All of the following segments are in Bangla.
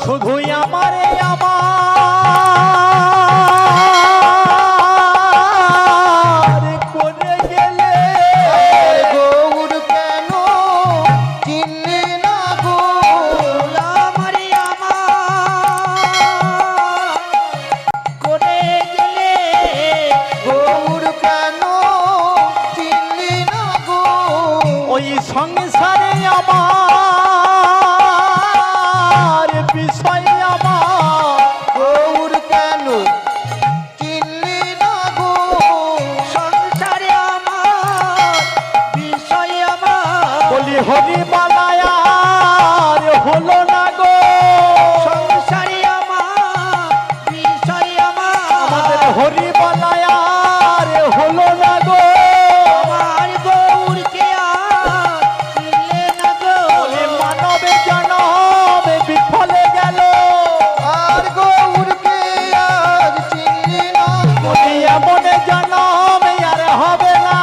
শুধুই আমারে আমার করে গেলে গৌর কেন চিনলে না গো আমারে আমার করে গেলে গৌর কেন চিনলে না গো ওই সংসারে আমার বিষয় আমার গৌর কেন চিনলে না গো সংসারে আমার বিষয় আমার বলি হরি বালায়ার হলো না গো সংসারে আমার বিষয় আমাদের আমার হরি বালায়ার হলো না গো আমার গৌরকে আর চিনলে না গো বলি মানবে জনম বিফলে গেল আর গৌরকে আজ চিনলে না গো বলি এমন জনম আর হবে না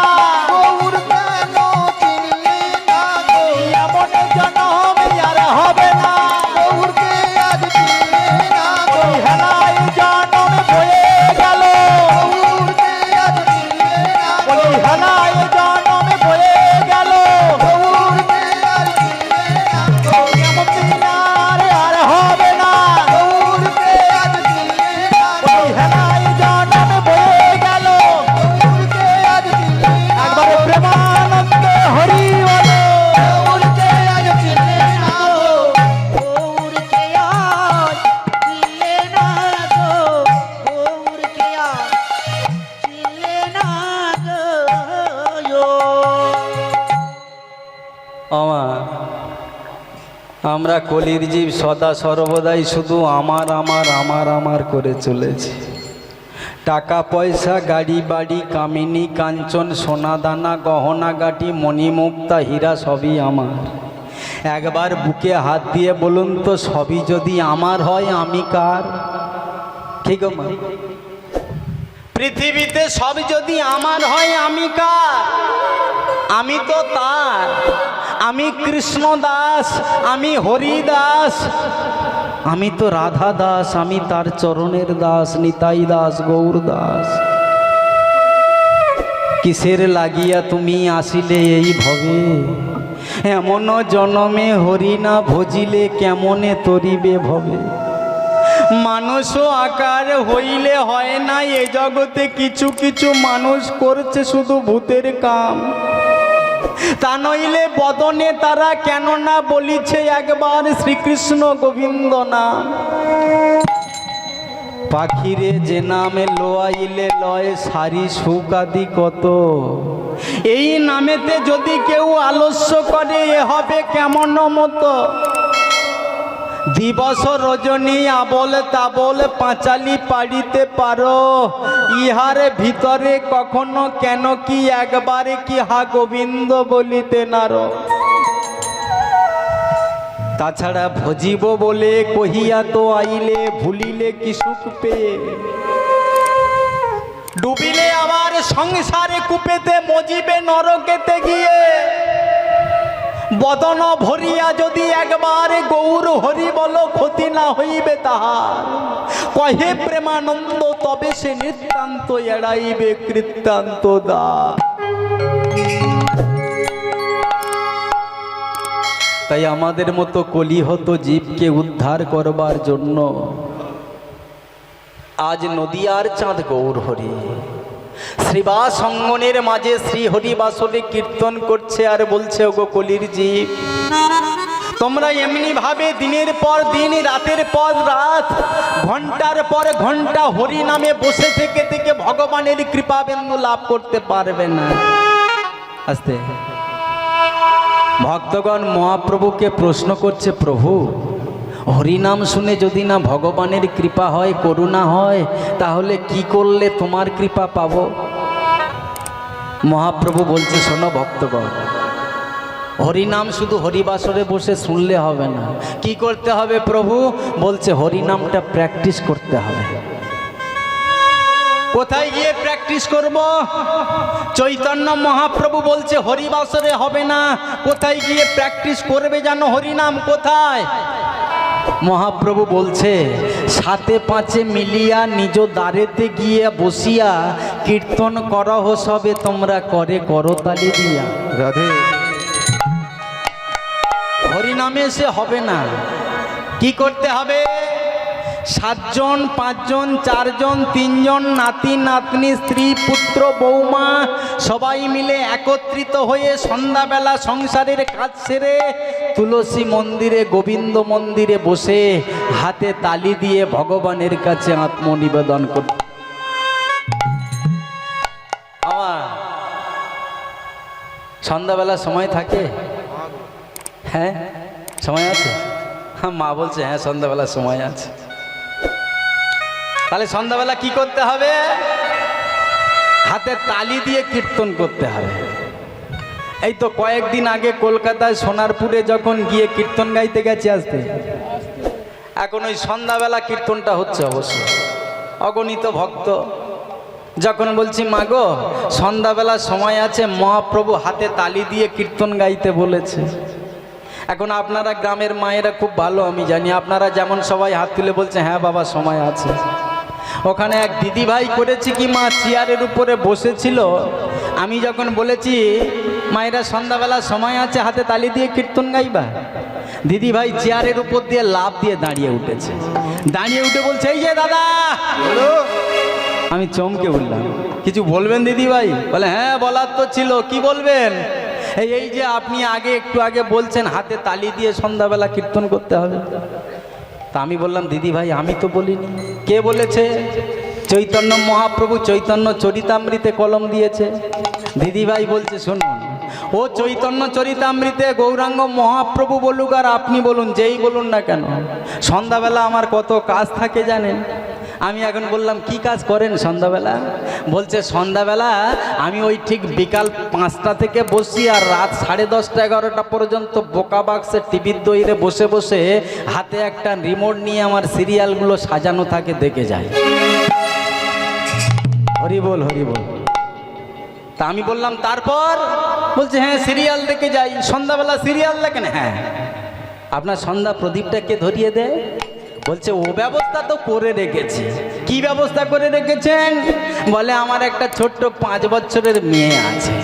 গৌর কেন চিনলে না গো এমন জনম আর হবে না গৌরকে আজ চিনলে না গো ওই হেলায় জনম বয়ে গেল গৌরকে আজ চিনলে না গো ওই হেলায় জনম বয়ে গেল গৌরকে আজ চিনলে না গো এমন দিন আর হবে না গৌরকে আজ চিনলে না গো ওই হেলায় জনম বয়ে গেল গৌরকে আজ চিনলে না একবার প্রেমানন্দ হরি বলো গৌরকে আজ চিনলে না গো গৌরকে আর চিনলে না গো গৌরকে আর চিনলে না গো আমরা কলির জীব সদা সর্বদাই শুধু আমার আমার আমার আমার করে চলেছি। টাকা পয়সা গাড়ি বাড়ি কামিনী কাঞ্চন সোনা দানা গহনা গাটি মণিমুক্তা হীরা সবই আমার। একবার বুকে হাত দিয়ে বলুন তো সবই যদি আমার হয় আমি কার? ঠিক মা? পৃথিবীতে সব যদি আমার হয় আমি কার? আমি তো তার। আমি কৃষ্ণ দাস, আমি হরি দাস, আমি তো রাধা দাস, আমি তার চরণের দাস, নিতাই দাস, গৌর দাস। কিসের লাগিয়া তুমি আসিলে এই ভবে? এমন জনমে হরি না ভজিলে কেমনে তরিবে ভবে? মানুষ আকার হইলে হয় না, এ জগতে কিছু কিছু মানুষ করছে শুধু ভূতের কাম। তা নইলে বদনে তারা কেন না বলিছে একবার শ্রীকৃষ্ণ গোবিন্দ নাম। পাখিরে যে নামে লোয়াইলে লয় সারি সুকাদি কত। এই নামেতে যদি কেউ আলস্য করে এ হবে কেমন মতো। দিবস রজনী আবল তাবল পাঁচালি পাড়িতে পারো, ইহার ভিতরে কখনো কেন কি একবারে কি হা গোবিন্দ বলিতে নারো। তাছাড়া ভজিব বলে কহিয়া তো আইলে ভুলিলে কি সুখ পেয়ে। ডুবিলে আবার সংসারে কূপেতে মজিবে নরকেতে গিয়ে। বদন ভরিয়া যদি একবার গৌর হরি বল ক্ষতি না হইবে তাহার। কহে প্রেমানন্দ তবে সে নিতান্ত এড়াইবে কৃত্তান্ত দা। তাই আমাদের মতো কলিহত জীবকে উদ্ধার করবার জন্য আজ নদিয়ার চাঁদ গৌর হরি শ্রীবাস অঙ্গনের মাঝে শ্রীহরি বাসরে কীর্তন করছে আর বলছে ওগো কলির জীব, তোমরা এমনি ভাবে দিনের পর দিন রাতের পর রাত ঘন্টার পর ঘন্টা হরি নামে বসে থেকে থেকে ভগবানের কৃপাবিন্দু লাভ করতে পারবে না। আস্তে ভক্তগণ মহাপ্রভুকে প্রশ্ন করছে, প্রভু হরিনাম শুনে যদি না ভগবানের কৃপা হয়, করুণা হয়, তাহলে কি করলে তোমার কৃপা পাব? মহাপ্রভু বলছে, শোনো ভক্তগণ, হরিনাম শুধু হরিবাসরে বসে শুনলে হবে না। কি করতে হবে প্রভু? বলছে হরিনামটা প্র্যাকটিস করতে হবে। কোথায় গিয়ে প্র্যাকটিস করব? চৈতন্য মহাপ্রভু বলছে হরিবাসরে হবে না। কোথায় গিয়ে প্র্যাকটিস করবে জানো হরিনাম? কোথায়? মহাপ্রভু বলছে সাতে পাঁচে মিলিয়া নিজ দ্বারেতে গিয়া বসিয়া কীর্তন করহ সবে তোমরা করে করতালি দিয়া। রাধে হরিনামে সে হবে না, কি করতে হবে? 7 জন 5 জন 4 জন 3 জন নাতি নাতনি স্ত্রী পুত্র বৌমা সবাই মিলে একত্রিত হয়ে সন্ধ্যাবেলা সংসারের কাজ সেরে তুলসী মন্দিরে গোবিন্দ মন্দিরে বসে হাতে তালি দিয়ে ভগবানের কাছে আত্মনিবেদন করতে। সন্ধ্যাবেলা সময় থাকে? হ্যাঁ সময় আছে? হ্যাঁ মা বলছে হ্যাঁ সন্ধ্যাবেলা সময় আছে। তাহলে সন্ধ্যাবেলা কি করতে হবে? হাতে তালি দিয়ে কীর্তন করতে হবে। এই তো কয়েকদিন আগে কলকাতায় সোনারপুরে যখন গিয়ে কীর্তন গাইতে গেছি আসতে, এখন ওই সন্ধ্যাবেলা কীর্তনটা হচ্ছে অবশ্য। অগণিত ভক্ত যখন বলছি মা গো সন্ধ্যাবেলা সময় আছে, মহাপ্রভু হাতে তালি দিয়ে কীর্তন গাইতে বলেছে। এখন আপনারা গ্রামের মায়েরা খুব ভালো আমি জানি, আপনারা যেমন সবাই হাত তুলে বলছে হ্যাঁ বাবা সময় আছে। ওখানে এক দিদি ভাই করেছি কি মা চেয়ারের উপরে বসেছিল, আমি যখন বলেছি মায়েরা সন্ধ্যাবেলা সময় আছে হাতে তালি দিয়ে কীর্তন গাইবা, দিদি ভাই চেয়ারের উপর দিয়ে লাফ দিয়ে দাঁড়িয়ে উঠেছে। দাঁড়িয়ে উঠে বলছে এই যে দাদা। আমি চমকে উঠলাম, কিছু বলবেন দিদি ভাই? বলে হ্যাঁ বলার তো ছিল। কি বলবেন? এই যে আপনি একটু আগে বলছেন হাতে তালি দিয়ে সন্ধ্যাবেলা কীর্তন করতে হবে। তা আমি বললাম দিদি ভাই আমি তো বলিনি। কে বলেছে? চৈতন্য মহাপ্রভু চৈতন্য চরিতামৃতে কলম দিয়েছে। দিদি ভাই বলছে শুনুন, ও চৈতন্য চরিতামৃতে গৌরাঙ্গ মহাপ্রভু বলুক আর আপনি বলুন, যেই বলুন না কেন, সন্ধ্যাবেলা আমার কত কাজ থাকে জানেন? আমি এখন বললাম কি কাজ করেন সন্ধ্যাবেলা? বলছে সন্ধ্যাবেলা আমি ওই ঠিক বিকাল 5টা থেকে বসি আর রাত 10:30 11টা পর্যন্ত বোকা বাক্সে টিভির দইরে বসে বসে হাতে একটা রিমোট নিয়ে আমার সিরিয়ালগুলো সাজানো থাকে দেখে যাই। হরি বল হরি বল। তা আমি বললাম তারপর? বলছে হ্যাঁ সিরিয়াল দেখে যাই। সন্ধ্যাবেলা সিরিয়াল দেখেন? হ্যাঁ। আপনার সন্ধ্যা প্রদীপটা কে ধরিয়ে দেয়? বলছে ও ব্যবস্থা তো করে রেখেছি। কি ব্যবস্থা করে রেখেছেন? বলে আমার একটা ছোট্ট 5 বছরের মেয়ে আছে,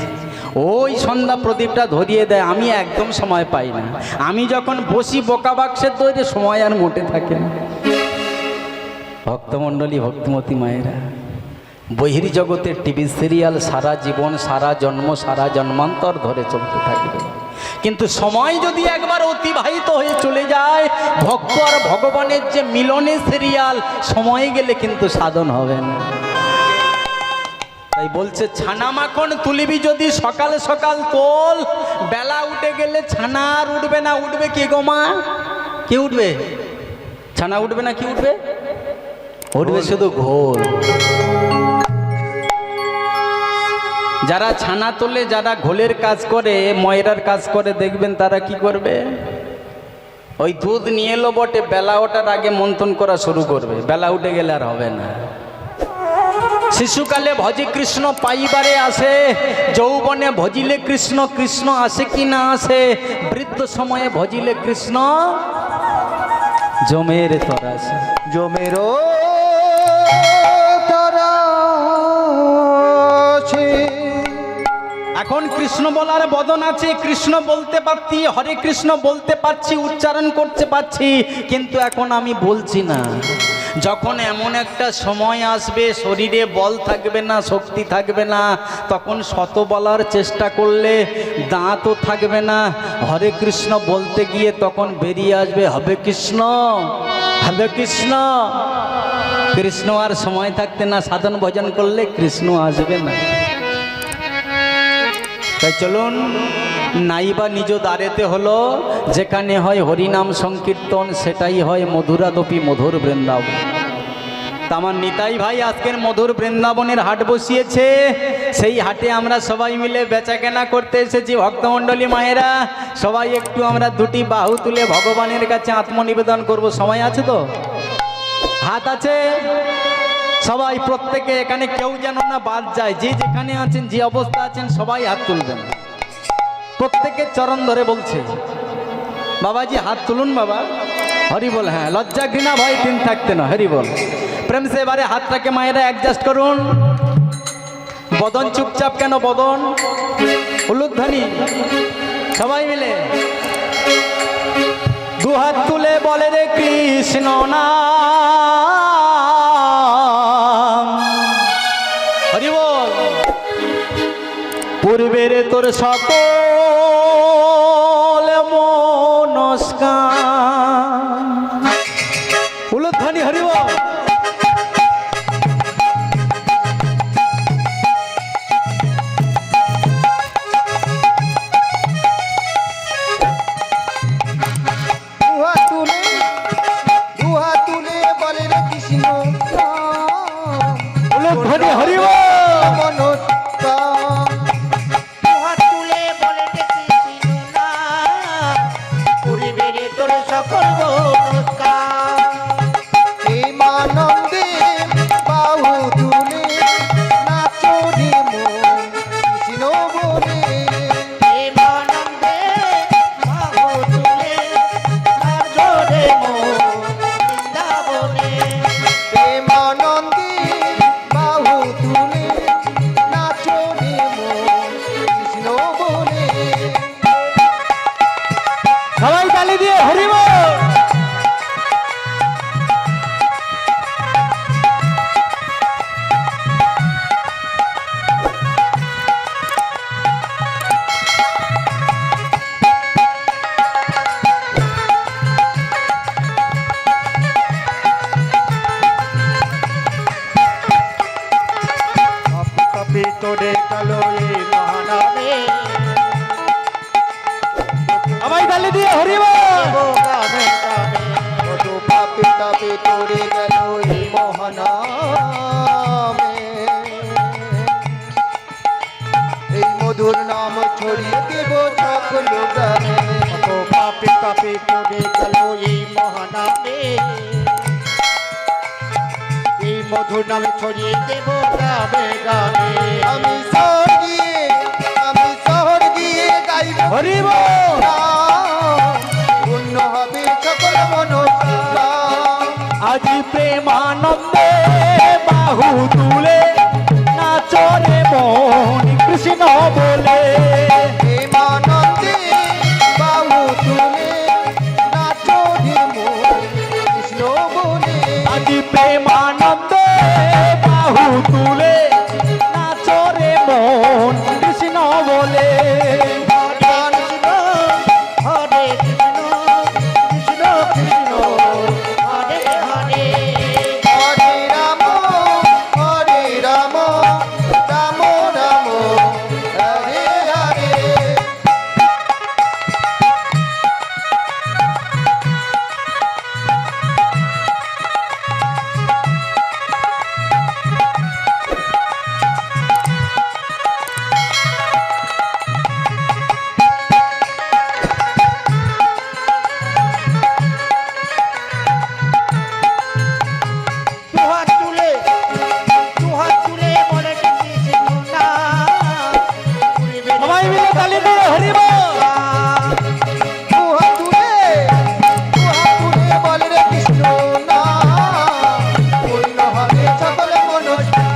ওই সন্ধ্যা প্রদীপটা ধরিয়ে দেয়। আমি একদম সময় পাই না, আমি যখন বসি বোকা বাক্সের তৈরি সময় আর মোটে থাকে না। ভক্তমণ্ডলী ভক্তিমতী মায়েরা, বহির্জগতের টিভি সিরিয়াল সারা জীবন সারা জন্ম সারা জন্মান্তর ধরে চলতে থাকবে, কিন্তু সময় যদি একবার অতিবাহিত হয়ে চলে যায়, ভক্ত আর ভগবানের যে মিলনের সিরিয়াল সময় গেলে কিন্তু সাধন হবে না। তাই বলছে ছানা মাখন তুলিবি যদি সকাল সকাল তোল, বেলা উঠে গেলে ছানা আর উঠবে না। উঠবে কি গো মা? কি উঠবে? ছানা উঠবে না, কি উঠবে? উঠবে শুধু ঘোল। যারা ছানা তোলে, যারা ঘোলের কাজ করে, ময়রার কাজ করে, দেখবেন তারা কি করবে? ওই দুধ নিয়ে এলো বটে, বেলা ওঠার আগে মন্থন করা শুরু করবে, বেলা উঠে গেলে আর হবে না। শিশুকালে ভজে কৃষ্ণ পাইবারে আসে, যৌবনে ভজিলে কৃষ্ণ কৃষ্ণ আসে কি না আসে, বৃদ্ধ সময়ে ভজিলে কৃষ্ণ জমের তরাসে। জমেরো এখন কৃষ্ণ বলার বদন আছে, কৃষ্ণ বলতে পারছি, হরে কৃষ্ণ বলতে পারছি, উচ্চারণ করতে পারছি, কিন্তু এখন আমি বলছি না। যখন এমন একটা সময় আসবে শরীরে বল থাকবে না, শক্তি থাকবে না, তখন শত বলার চেষ্টা করলে দাঁতও থাকবে না। হরে কৃষ্ণ বলতে গিয়ে তখন বেরিয়ে আসবে হবে কৃষ্ণ হবে কৃষ্ণ। কৃষ্ণ আর সময় থাকতে না সাধন ভজন করলে কৃষ্ণ আসবে না। তাই চলুন, নাইবা নিজ দ্বারেতে হলো, যেখানে হয় হরিনাম সংকীর্তন সেটাই হয় মধুরাদপি মধুর বৃন্দাবন। তা আমার নিতাই ভাই আজকের মধুর বৃন্দাবনের হাট বসিয়েছে, সেই হাটে আমরা সবাই মিলে বেচাকেনা করতে এসেছি। ভক্তমণ্ডলী মায়েরা সবাই একটু আমরা দুটি বাহু তুলে ভগবানের কাছে আত্মনিবেদন করব। সময় আছে তো? হাত আছে সবাই? প্রত্যেকে এখানে কেউ যেন না বাদ যায়, যে যেখানে আছেন যে অবস্থা আছেন সবাই হাত তুলবেন। প্রত্যেকের চরণ ধরে বলছে বাবাজি হাত তুলুন বাবা। হরি বল। হ্যাঁ, লজ্জা ঘৃণা ভয় তিন থাকতে না, হরি বল। প্রেম সে এবারে হাতটাকে মায়েরা অ্যাডজাস্ট করুন। বদন চুপচাপ কেন বদন? উলুধ্বনি সবাই মিলে দু হাত তুলে বলে রে কৃষ্ণ নাম, হরি বল। পূর্বের তোর সকল মনস্কার, উলুধ্বনি হরি বল। দুহা তুলে বলে রে কৃষ্ণ নাম, উলুধ্বনি হরি বল। মনস্কার দুহাত তুলে বলে রে কৃষ্ণ নাম, পূর্বের তোর সকল মনস্কার। প্রেমানন্দে বাহু তুলে নাচো রে মন কৃষ্ণ বলে। প্রেমানন্দে বাহু তুলে নাচো রে মন বৃন্দাবনে। প্রেমানন্দে বাহু তুলে নাচো রে মন কৃষ্ণ বলে। সবাই তালি দিয়ে হরি বল। কপি তোরে কালো এই মহানামে সবাই তালি দিয়ে হরি বল। গানে গানে কত পাপে তাপে তোরে গেল এই মহানামে। এই মধুর নাম ছড়িয়ে দেব সকল গ্রামে। কত পাপি পাপি তোরে কালো এই মহানামে, এই মধুর নামে ছড়িয়ে দেব গ্রামে গ্রামে। আমি শহর গিয়ে গাইব হরি বল। পূর্ণ হবে সকল মনোকাম। আজি প্রেমানন্দে বাহু তুলে নাচো রে মন কৃষ্ণ বলে। প্রেমানন্দে বাহু তুলে নাচো রে মন কৃষ্ণ বলে। আজি প্রেমানন্দে বাহু তুলে নাচো রে মন কৃষ্ণ বলে। হরে কৃষ্ণ কৃষ্ণ কৃষ্ণ হরে হরে। হরে রাম রাম রাম হরে হরে। দুহাত তুলে বলে রে কৃষ্ণ নাম, পূর্বের সবাই মিলে তালি দিয়ে হরি বল। দুহা তুলে বলে রে কৃষ্ণ নাম, পূর্ণ হবে সকল মনোস্কার।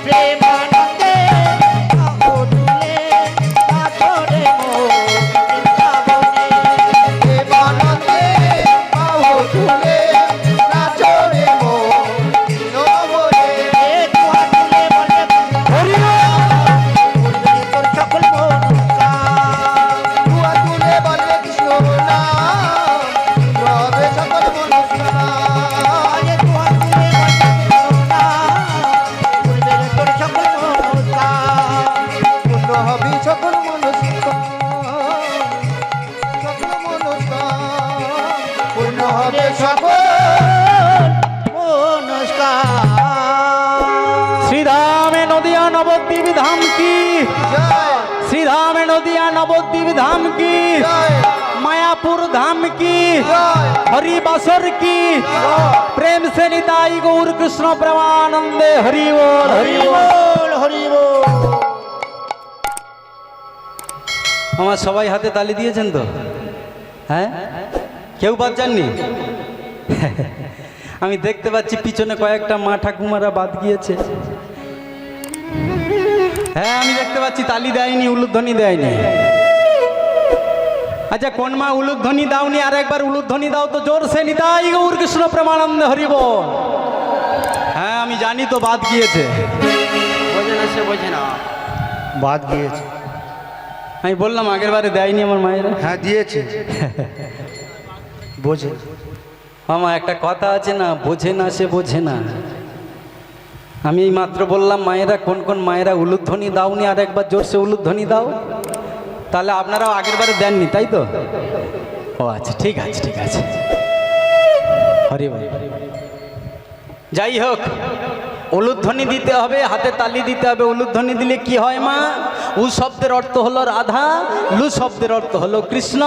প্রেমানন্দে বাহু তুলে নাচো রে মন বৃন্দাবনে। প্রেমানন্দে বাহু তুলে নাচো রে মন কৃষ্ণ বলে। দুহাত তুলে বলে হরি বল। পূর্বের তোর সকল মনস্কার। দুহা তুলে বলে রে কৃষ্ণ নাম, পূর্ণ হবে সকল মনোস্কার। আরে দুহাত তুলে বলে কৃষ্ণ নাম, পূর্বের তোর সকল মনস্কার। পূর্ণ হবে সকল মনস্কার। সকল মনস্কার পূর্ণ হবে সকল। নমস্কার। শ্রীধামে নদিয়া নবদ্বীপ ধাম কি, জয় শ্রীধামে নদিয়া নবদ্বীপ ধাম কি, জয় मायापुर धाम की, জয় हरि बासर की, प्रेम से निताई गौर कृष्ण प्रेमानंदे हरि बोल हरि बोल। হরি বল। আমার সবাই হাতে তালি দিয়েছেন তো? হ্যাঁ, কেউ বাদ যাননি? আমি দেখতে পাচ্ছি পিছনে কয়েকটা মা ঠাকুমারা বাদ গিয়েছে। হ্যাঁ আমি দেখতে পাচ্ছি তালি দেয়নি, উলুধ্বনি দেয়নি। আচ্ছা কোন মা উলুধ্বনি দাওনি আর একবার উলুধ্বনি দাও তো জোরসে। নিতাই গৌর কৃষ্ণ প্রেমানন্দে হরি বল। হ্যাঁ আমি জানি তো বাদ গিয়েছে। বোঝে না, সে বোঝে না। বাদ গিয়েছে। আমি বললাম আগের বারে দেয়নি আমার মায়েরা। হ্যাঁ দিয়েছে, বোঝে। আমার একটা কথা আছে না, বোঝে না সে বোঝে না। আমি এই মাত্র বললাম মায়েরা, কোন কোন মায়েরা উলুধ্বনি দাওনি আর একবার জোরসে উলুধ্বনি দাও। তাহলে আপনারাও আগের বারে দেননি তাই তো? ও আচ্ছা ঠিক আছে ঠিক আছে, হরি বল। যাই হোক, উলুধ্বনি দিতে হবে, হাতে তালি দিতে হবে। উলুধ্বনি দিলে কি হয় মা? উ শব্দের অর্থ হলো রাধা, লু শব্দের অর্থ হলো কৃষ্ণ।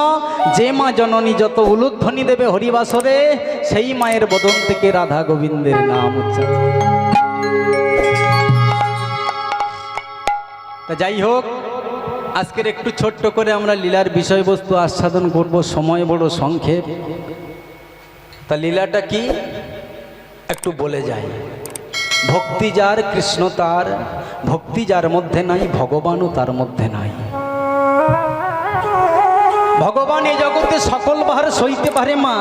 যে মা জননী যত উলুধ্বনি দেবে হরিবাসরে, সেই মায়ের বদন থেকে রাধা গোবিন্দের নাম উচ্চারণ। তা যাই হোক, আজকের একটু ছোট্ট করে আমরা লীলার বিষয়বস্তু আস্বাদন করব, সময় বড় সংক্ষেপ। তা লীলাটা কি একটু বলে যায়। ভক্তি যার কৃষ্ণ তার, ভক্তি যার মধ্যে নাই ভগবানও তার মধ্যে নাই। ভগবান এই জগতে সকল ভার সইতে পারে মা,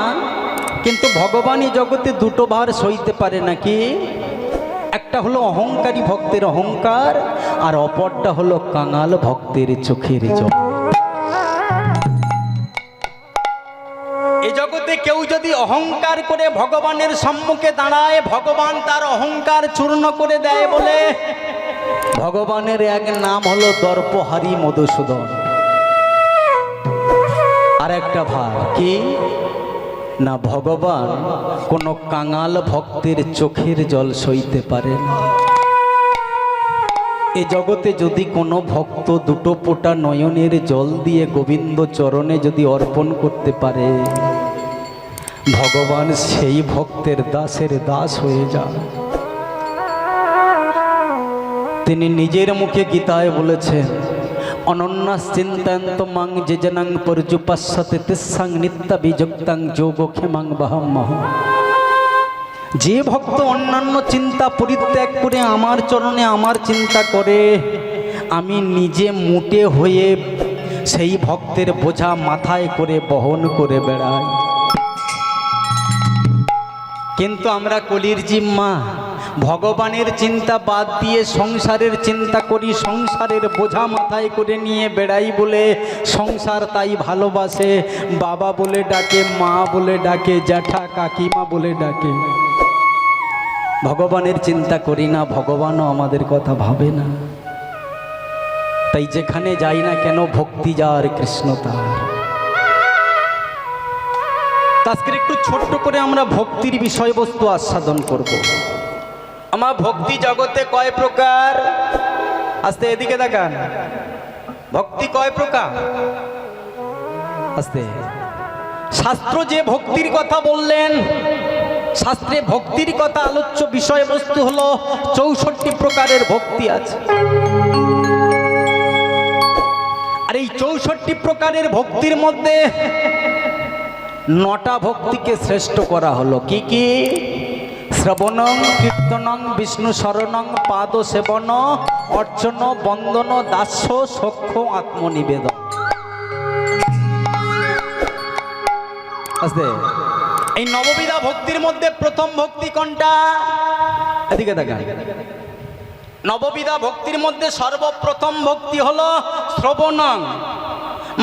কিন্তু ভগবান এই জগতে দুটো ভার সইতে পারে নাকি? একটা হলো অহংকারী ভক্তের অহংকার, আর অপরটা হলো কাঙাল ভক্তের চোখের জল। এই জগতে কেউ যদি অহংকার করে ভগবানের সম্মুখে দাঁড়ায়, ভগবান তার অহংকার চূর্ণ করে দেয় বলে ভগবানের এক নাম হলো দর্পহারী মধুসূদন। আর একটা ভার কি না, ভগবান কোনো কাঙাল ভক্তের চোখের জল সইতে পারে না। এ জগতে যদি কোনো ভক্ত দুটো ফোঁটা নয়নের জল দিয়ে গোবিন্দ চরণে যদি অর্পণ করতে পারে, ভগবান সেই ভক্তের দাসের দাস হয়ে যায়। তিনি নিজের মুখে গীতায় বলেছেন, অনন্যাস চিন্তায়ন্ত মাং যে জনাং পর্যুপাস্যতে তিস্সাং নিত্যাভিযুক্তাং যোগক্ষেমাং বাহাম্মহ। যে ভক্ত অন্যান্য চিন্তা পরিত্যাগ করে আমার চরণে আমার চিন্তা করে, আমি নিজে মুটে হয়ে সেই ভক্তের বোঝা মাথায় করে বহন করে বেড়াই। কিন্তু আমরা কলির জিম্মা, ভগবানের চিন্তা বাদ দিয়ে সংসারের চিন্তা করি, সংসারের বোঝা মাথায় করে নিয়ে বেড়াই বলে সংসার তাই ভালোবাসে। বাবা বলে ডাকে, মা বলে ডাকে, জ্যাঠা কাকিমা বলে ডাকে। ভগবানের চিন্তা করি না, ভগবানও আমাদের কথা ভাবে না। তাই যেখানে যাই না কেন, ভক্তি যার কৃষ্ণ তার। আজকে একটু ছোট্ট করে আমরা ভক্তির বিষয়বস্তু আস্বাদন করব। আমার ভক্তি জগতে কয় প্রকার? আস্তে এদিকে দেখান, ভক্তি কয় প্রকার? আস্তে। শাস্ত্র যে ভক্তির কথা বললেন, শাস্ত্রে ভক্তির কথা আলোচ্য বিষয়বস্তু হলো 64 প্রকারের ভক্তি আছে। আর এই 64 প্রকারের ভক্তির মধ্যে 9টা ভক্তিকে শ্রেষ্ঠ করা হলো। কি কি? শ্রবণং, কীর্তনং, বিষ্ণু শরণং, পাদ সেবন, অর্চন, বন্দন, দাস্য, সখ্য, আত্মনিবেদন। আস্তে। এই নববিধা ভক্তির মধ্যে প্রথম ভক্তি কোনটা? এদিকে দেখান। নববিধা ভক্তির মধ্যে সর্বপ্রথম ভক্তি হলো শ্রবণং।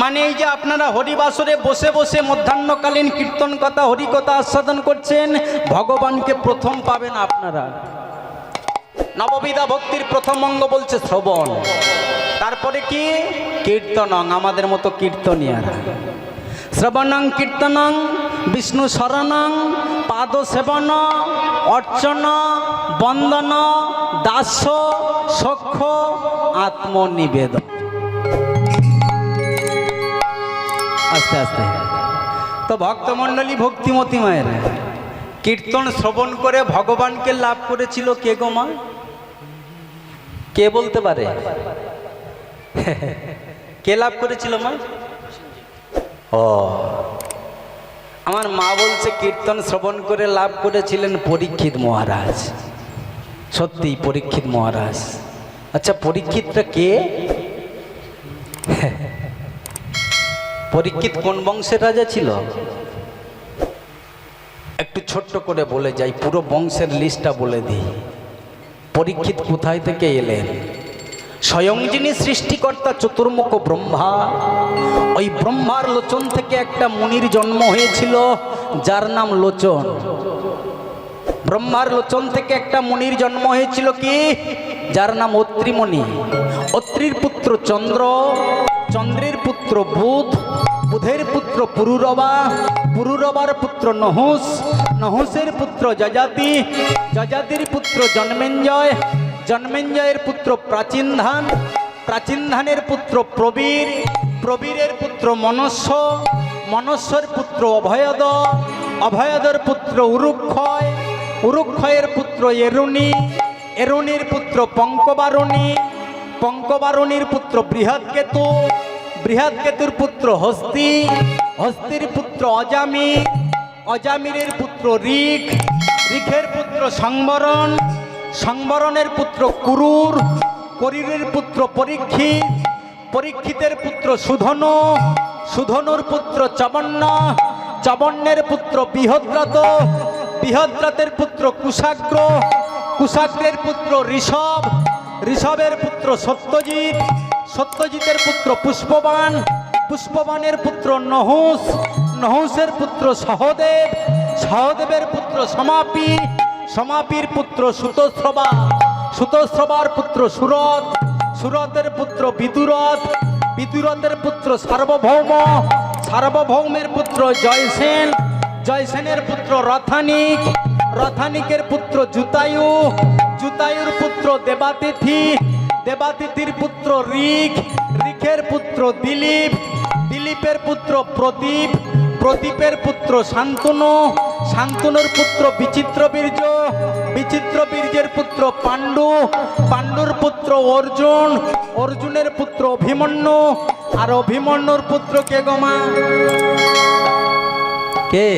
মানে এই যে আপনারা হরিবাসরে বসে বসে মধ্যাহ্নকালীন কীর্তন কথা, হরিকথা আস্বাদন করছেন, ভগবানকে প্রথম পাবেন আপনারা। নববিধা ভক্তির প্রথম অঙ্গ বলছে শ্রবণ। তারপরে কি? কীর্তনং, আমাদের মতো কীর্তনিয়ারা। শ্রবণং কীর্তনং, বিষ্ণু শরণং, পাদ সেবন, অর্চন, বন্দন, দাস্য, সখ্য, আত্মনিবেদন। আস্তে আস্তে। তো ভক্তমণ্ডলী, ভক্তিমতী মায়েরা, কীর্তন শ্রবণ করে ভগবানকে লাভ করেছিল কে গো মা? কে বলতে পারে? কে লাভ করেছিল মা? ও আমার মা বলছে কীর্তন শ্রবণ করে লাভ করেছিলেন পরীক্ষিত মহারাজ। সত্যি পরীক্ষিত মহারাজ। আচ্ছা পরীক্ষিতটা কে? পরীক্ষিত কোন বংশের রাজা ছিল? একটু ছোট্ট করে বলে যাই, পুরো বংশের লিস্টটা বলে দিই। পরীক্ষিত কোথায় থেকে এলেন? স্বয়ং যিনি সৃষ্টিকর্তা চতুর্মুখ ব্রহ্মা, ওই ব্রহ্মার লোচন থেকে একটা মুনির জন্ম হয়েছিল যার নাম লোচন। ব্রহ্মার লোচন থেকে একটা মুনির জন্ম হয়েছিল কি, যার নাম অত্রিমণি। অত্রির পুত্র চন্দ্র, চন্দ্রের পুত্র বুধ, বুধের পুত্র পুরুরবা, পুরুরবার পুত্র নহুষ, নহুষের পুত্র যজাতি, যজাতির পুত্র জন্মেঞ্জয়, জন্মেঞ্জয়ের পুত্র প্রাচীনধান, প্রাচীনধানের পুত্র প্রবীর, প্রবীরের পুত্র মনস্য, মনস্যের পুত্র অভয়দ, অভয়দর পুত্র উরুক্ষয়, উরুক্ষয়ের পুত্র এরুণী, এরুণীর পুত্র পঙ্কবারুণী, পঙ্কবারুণীর পুত্র বৃহৎকেতু, বৃহৎকেতুর পুত্র হস্তি, হস্তির পুত্র অজামির, অজামিরের পুত্র ঋক, ঋখের পুত্র সংবরণ, সংবরণের পুত্র কুরুর, কুরুরের পুত্র পরীক্ষিত, পরীক্ষিতের পুত্র সুধনু, সুধনুর পুত্র চবন্ন, চবন্নের পুত্র বৃহদ্রত, বৃহদ্রতের পুত্র কুশাগ্র, কুশাগ্রের পুত্র ঋষভ, ঋষভের পুত্র সত্যজিৎ, সত্যজিতের পুত্র পুষ্পবান, পুষ্পবানের পুত্র নহুষ, নহুষের পুত্র সহদেব, সহদেবের পুত্র সমাপি, সমাপির পুত্র সুতশ্রবা, সুতশ্রবার পুত্র সুরত, সুরতের পুত্র বিদুরথ, বিদুরথের পুত্র সার্বভৌম, সার্বভৌমের পুত্র জয়সেন, জয়সেনের পুত্র রথানিক, রথানিকের পুত্র জুতায়ু, জুতায়ুর পুত্র দেবাতিথি, দেবাতিথির পুত্র ঋক, ঋকের পুত্র দিলীপ, দিলীপের পুত্র প্রদীপ, প্রদীপের পুত্র শান্তনু, শান্তনুর পুত্র বিচিত্রবীর্য, বিচিত্রবীর্যের পুত্র পাণ্ডু, পাণ্ডুর পুত্র অর্জুন, অর্জুনের পুত্র অভিমন্যু, আর অভিমন্যুর পুত্র কে গোমা? কে?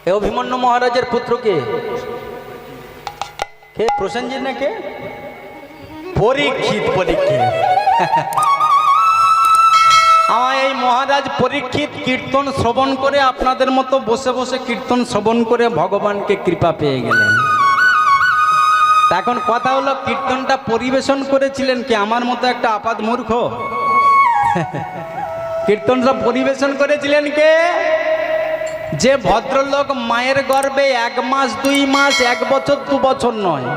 এ অভিমন্যু মহারাজের পুত্র কে? কে? প্রসেনজিৎ না কে? পরীক্ষিত। পরীক্ষিত। আমার এই মহারাজ পরীক্ষিত কীর্তন শ্রবণ করে আপনাদের মতো বসে বসে কীর্তন শ্রবণ করে ভগবানকে কৃপা পেয়ে গেলেন। তা এখন কথা হলো, কীর্তনটা পরিবেশন করেছিলেন কি আমার মতো একটা আপাদ মূর্খ? কীর্তনটা পরিবেশন করেছিলেন কে? যে ভদ্রলোক মায়ের গর্ভে 1 মাস 2 মাস 1 বছর 2 বছর নয়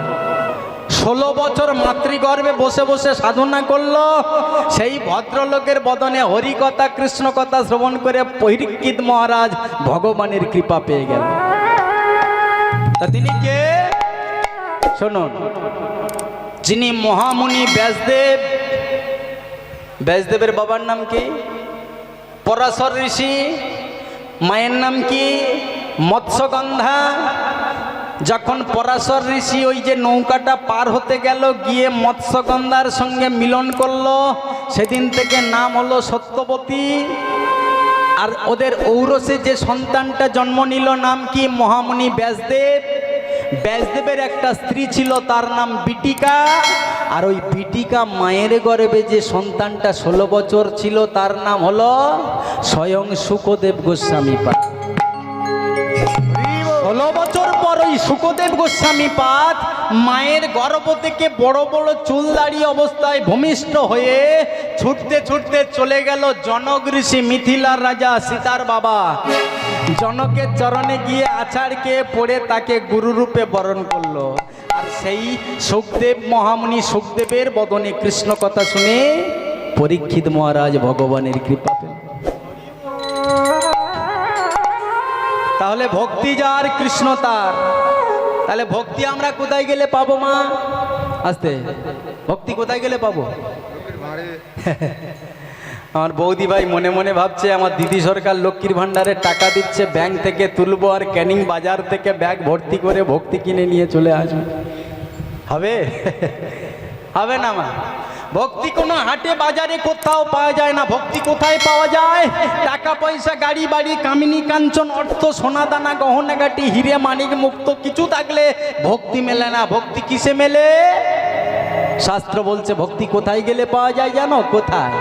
16 বছর মাতৃগর্ভে বসে বসে সাধনা করলো, সেই ভদ্রলোকের বদনে হরিকথা কৃষ্ণ কথা শ্রবণ করে পরীক্ষিত মহারাজ ভগবানের কৃপা পেয়ে গেল। তা তিনি কে? শুনুন, যিনি মহামুনি ব্যাসদেব, ব্যাসদেবের বাবার নাম কি? পরাশর ঋষি। মায়ের নাম কি? মৎস্যগন্ধা। যখন পরাশর ঋষি ওই যে নৌকাটা পার হতে গেল, গিয়ে মৎস্যগন্ধার সঙ্গে মিলন করলো, সেদিন থেকে নাম হলো সত্যবতী। আর ওদের ঔরসে যে সন্তানটা জন্ম নিল নাম কি? মহামুনি ব্যাসদেব। ব্যাসদেবের একটা স্ত্রী ছিল, তার নাম বিটিকা। আর ওই বিটিকা মায়ের গর্ভে যে সন্তানটা 16 বছর ছিল তার নাম হলো স্বয়ং শুকদেব গোস্বামী পাদ। 16 বছর পর ওই শুকদেব গোস্বামী পাদ মায়ের গর্ভ থেকে বড় বড় চুল দাড়ি অবস্থায় ভূমিষ্ঠ হয়ে ছুটতে ছুটতে চলে গেল জনক ঋষি, মিথিলার রাজা সীতার বাবা। জনকের চরণে গিয়ে আছাড়কে পড়ে তাকে গুরুরূপে বরণ করলো। আর সেই সুখদেব মহামুনি সুখদেবের বদনে কৃষ্ণ কথা শুনে পরীক্ষিত মহারাজ ভগবানের কৃপা পেলেন। তাহলে ভক্তি যার, কৃষ্ণ তার। তাহলে ভক্তি আমরা কোথায় গেলে পাবো মা? আস্তে, ভক্তি কোথায় গেলে পাবো? আমার বৌদি ভাই মনে মনে ভাবছে আমার দিদি সরকার লক্ষ্মীর ভান্ডারে টাকা দিচ্ছে, ব্যাংক থেকে তুলবো আর ক্যানিং বাজার থেকে ব্যাগ ভর্তি করে ভক্তি কিনে নিয়ে চলে আসবো। হবে? হবে না মা। ভক্তি কোনো হাটে বাজারে কোথাও পাওয়া যায় না। ভক্তি কোথায় পাওয়া যায়? টাকা পয়সা, গাড়ি বাড়ি, কামিনী কাঞ্চন, অর্থ, সোনা দানা, গহনাগাটি, হিরে মানিক মুক্ত কিছু থাকলে ভক্তি মেলে না। ভক্তি কিসে মেলে? শাস্ত্র বলছে ভক্তি কোথায় গেলে পাওয়া যায় জানো? কোথায়?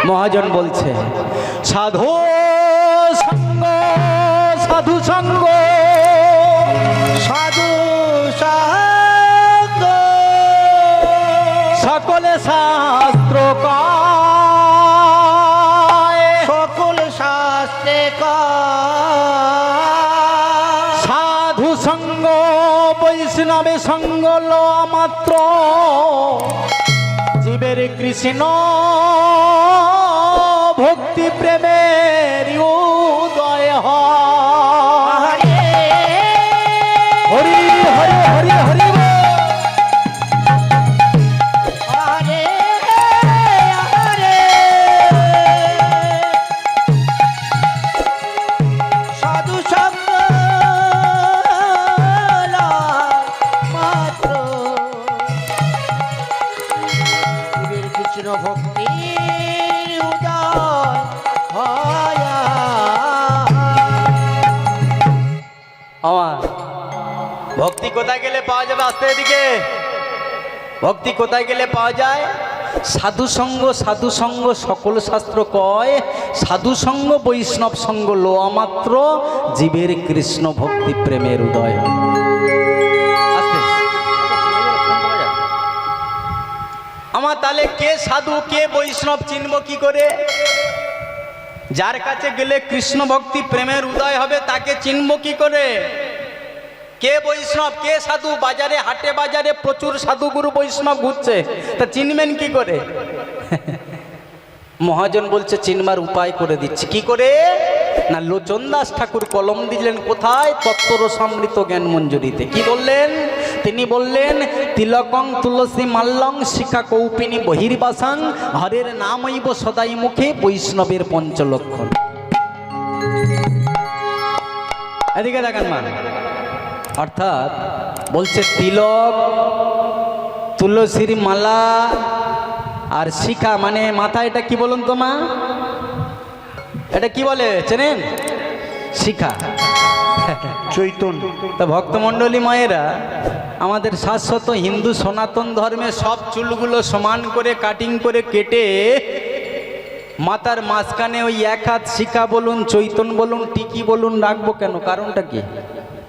মহাজন বলছে সাধু সঙ্গ, সাধু সঙ্গ, সাধু সঙ্গ সকলে শাস্ত্র কয়, সকল শাস্ত্রে কয়। সাধু সঙ্গ বৈষ্ণবে সঙ্গ লওয়া মাত্র জীবের কৃষ্ণ ভক্তি প্রেমের উদয় হয়। হরি হরি হরি হরি বল। হরে হরে সাধু সঙ্গ মাত্র জীবের কৃষ্ণ ভক্তির উদয় হয়। আমার ভক্তি কোথায় গেলে পাওয়া যাবে? আস্তে এদিকে। ভক্তি কোথায় গেলে পাওয়া যায়? সাধু সঙ্গ, সাধু সঙ্গ সকল শাস্ত্র কয়, সাধু সঙ্গ বৈষ্ণব সঙ্গ লোয়া মাত্র জীবের কৃষ্ণ ভক্তি প্রেমের উদয় হয়। আস্তে। আমার তাহলে কে সাধু কে বৈষ্ণব চিনব কি করে? যার কাছে গেলে কৃষ্ণ ভক্তি প্রেমের উদয় হবে তাকে চিনব কি করে? কে বৈষ্ণব কে সাধু? বাজারে হাটে বাজারে প্রচুর সাধুগুরু বৈষ্ণব ঘুরছে, তা চিনবেন কি করে? মহাজন বলছে চিনবার উপায় করে দিচ্ছি। কি করে? না, লোচন দাস ঠাকুর কলম দিলেন কোথায়? তত্ত্বরসামৃত জ্ঞান মঞ্জুরিতে। কি বললেন? তিনি বললেন তিলকং তুলসী মাল্যং শিখা কৌপিনী বহির্বাসাং হরের নামৈব সদাই মুখে বৈষ্ণবের পঞ্চলক্ষণ। এদিকে দেখেন মা, অর্থাৎ বলছে তিলক, তুলসীর মালা আর শিখা মানে মাথা। এটা কি বলুন তো মা? এটা কি বলে চেনেন? শিখা, চৈতন্য। তা ভক্তমণ্ডলী মায়েরা, আমাদের শাশ্বত হিন্দু সনাতন ধর্মে সব চুলগুলো সমান করে কাটিং করে কেটে মাথার মাঝখানে ওই এক হাত শিখা বলুন, চৈতন্য বলুন, টিকি বলুন রাখবো কেন? কারণটা কি?